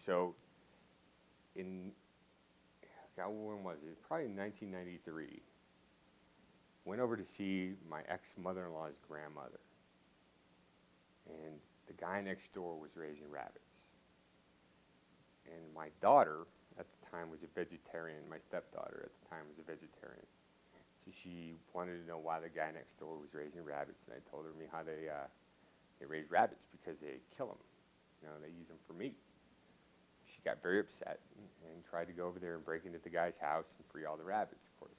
so God, when was it? Probably 1993. Went over to see my ex-mother-in-law's grandmother. And the guy next door was raising rabbits. And my daughter at the time was a vegetarian. My stepdaughter at the time was a vegetarian. So she wanted to know why the guy next door was raising rabbits. And I told her how they raise rabbits because they kill them. They use them for meat. She got very upset and tried to go over there and break into the guy's house and free all the rabbits. Of course,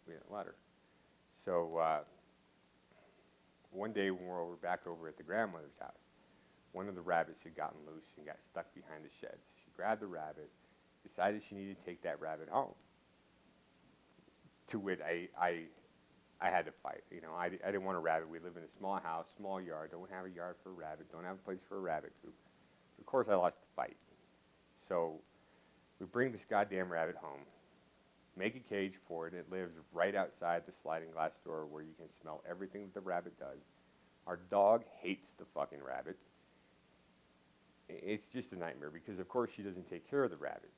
we didn't let her. So one day when we're back over at the grandmother's house, one of the rabbits had gotten loose and got stuck behind the shed. So she grabbed the rabbit, decided she needed to take that rabbit home. To which I had to fight. I didn't want a rabbit. We live in a small house, small yard. Don't have a yard for a rabbit. Don't have a place for a rabbit coop. Of course, I lost the fight. So we bring this goddamn rabbit home, make a cage for it. It lives right outside the sliding glass door where you can smell everything that the rabbit does. Our dog hates the fucking rabbit. It's just a nightmare because, of course, she doesn't take care of the rabbit.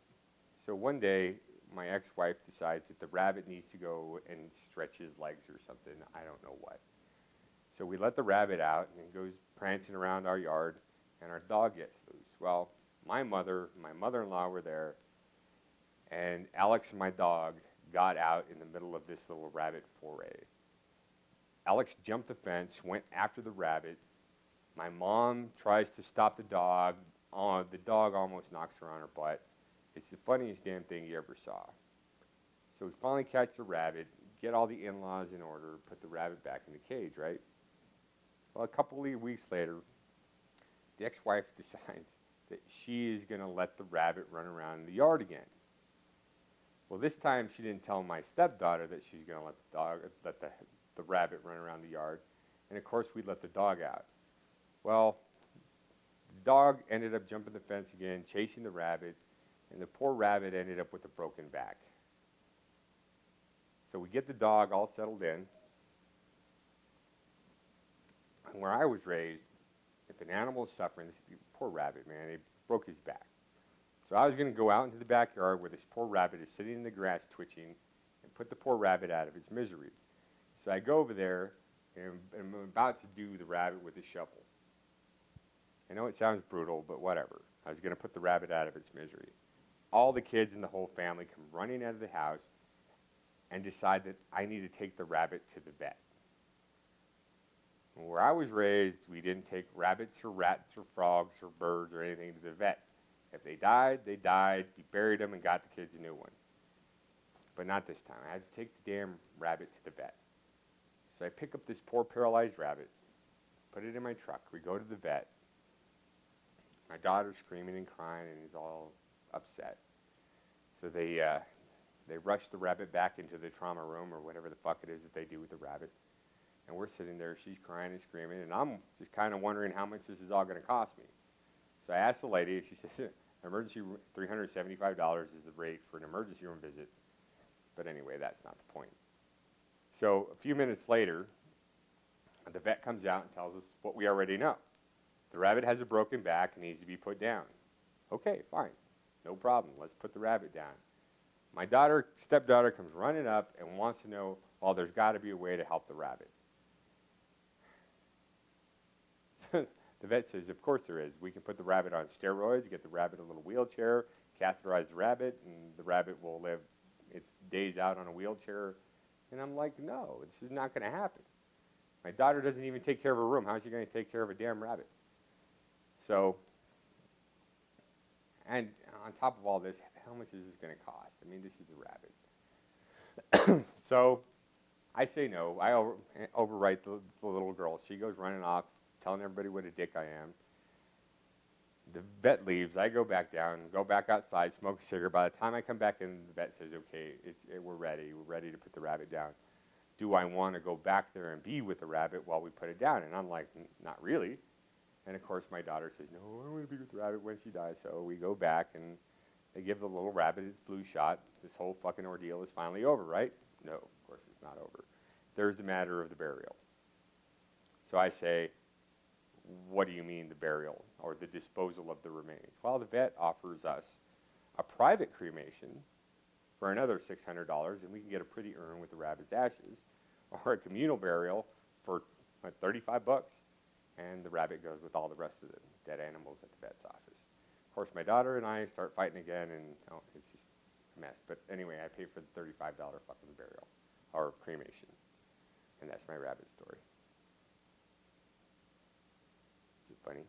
So one day, my ex-wife decides that the rabbit needs to go and stretch his legs or something. I don't know what. So we let the rabbit out, and it goes prancing around our yard, and our dog gets loose. Well, my mother-in-law were there, and Alex, my dog, got out in the middle of this little rabbit foray. Alex jumped the fence, went after the rabbit. My mom tries to stop the dog. The dog almost knocks her on her butt. It's the funniest damn thing you ever saw. So we finally catch the rabbit, get all the in-laws in order, put the rabbit back in the cage, right? Well, a couple of weeks later, the ex-wife decides that she is going to let the rabbit run around the yard again. Well, this time she didn't tell my stepdaughter that she's going to let the rabbit run around the yard. And of course, we let the dog out. Well, the dog ended up jumping the fence again, chasing the rabbit, and the poor rabbit ended up with a broken back. So we get the dog all settled in. And where I was raised, if an animal is suffering, this poor rabbit, man, it broke his back. So I was going to go out into the backyard where this poor rabbit is sitting in the grass twitching and put the poor rabbit out of its misery. So I go over there, and I'm about to do the rabbit with a shovel. I know it sounds brutal, but whatever. I was going to put the rabbit out of its misery. All the kids in the whole family come running out of the house and decide that I need to take the rabbit to the vet. Where I was raised, we didn't take rabbits or rats or frogs or birds or anything to the vet. If they died, they died. You buried them and got the kids a new one. But not this time. I had to take the damn rabbit to the vet. So I pick up this poor paralyzed rabbit, put it in my truck. We go to the vet. My daughter's screaming and crying and is all upset. So they rush the rabbit back into the trauma room or whatever the fuck it is that they do with the rabbit. And we're sitting there, she's crying and screaming, and I'm just kind of wondering how much this is all going to cost me. So I asked the lady, she says, emergency $375 is the rate for an emergency room visit. But anyway, that's not the point. So a few minutes later, the vet comes out and tells us what we already know. The rabbit has a broken back and needs to be put down. Okay, fine. No problem. Let's put the rabbit down. My stepdaughter comes running up and wants to know, well, there's got to be a way to help the rabbit. The vet says, of course there is. We can put the rabbit on steroids, get the rabbit a little wheelchair, catheterize the rabbit, and the rabbit will live its days out on a wheelchair. And I'm like, no, this is not going to happen. My daughter doesn't even take care of her room. How is she going to take care of a damn rabbit? So, and on top of all this, how much is this going to cost? I mean, this is a rabbit. So I say no. I overwrite the little girl. She goes running off, telling everybody what a dick I am. The vet leaves. I go back down, go back outside, smoke a cigarette. By the time I come back in, the vet says, okay, we're ready. We're ready to put the rabbit down. Do I want to go back there and be with the rabbit while we put it down? And I'm like, not really. And, of course, my daughter says, no, I want to be with the rabbit when she dies. So we go back, and they give the little rabbit its blue shot. This whole fucking ordeal is finally over, right? No, of course it's not over. There's the matter of the burial. So I say, what do you mean the burial or the disposal of the remains? Well, the vet offers us a private cremation for another $600, and we can get a pretty urn with the rabbit's ashes, or a communal burial for like 35 bucks, and the rabbit goes with all the rest of the dead animals at the vet's office. Of course, my daughter and I start fighting again, and it's just a mess. But anyway, I pay for the $35 fucking burial or cremation, and that's my rabbit story. Is it funny?